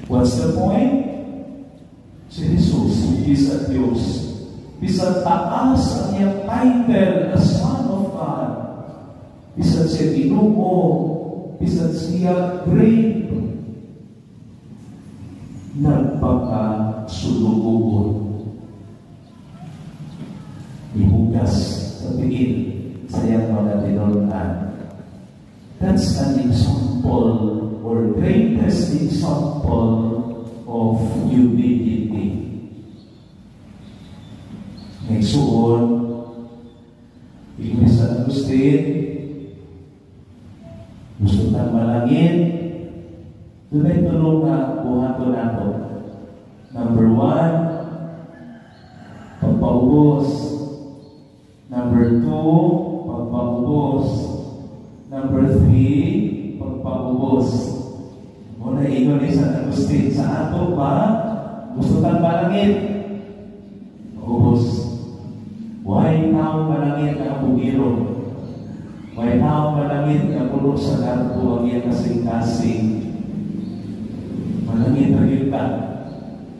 What's the point? Si Jesus, bisan Diyos, bisan taas ang iyang title as Son of God, bisan siya Ginoo, bisan siya great, nagpakasulugon. Ihugas sa tingin sa iyang mga tinulunan. That's an example or greatest example of humility. Ngayon, Iglesia San Agustin, gusto tang malangin, doon ay tulong na buhato nato. Number 1, pagpaubos. Number 2, pagpaubos. Number 3, pagpaubos. Muna ingon ni San Agustin, sa ato ba, gusto tang malangin, ubos. Why tao malangin ang bugiro? Why tao malangin ang puno sa narto ang iyang kasing-kasing? Malangin na kita.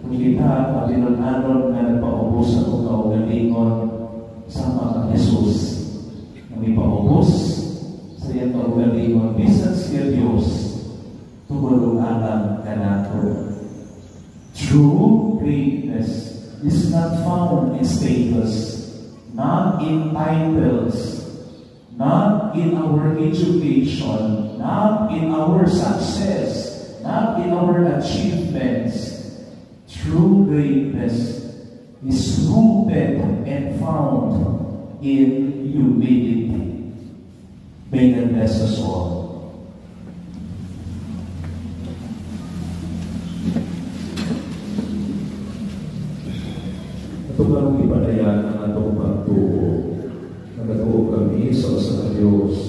Kung kita, patinon-anon na nagpaubos sa kong kaugalingon sama kang Jesus. Nang ipaubos sa iyang kaugalingon, bisan siya Diyos, tumulungan ka nato. True greatness is not found in status, not in titles, not in our education, not in our success, not in our achievements. True greatness is rooted and found in humility. May God bless us all. Ito parang ipadayaan ang atong pagtuo. Nagatuo kami sa Diyos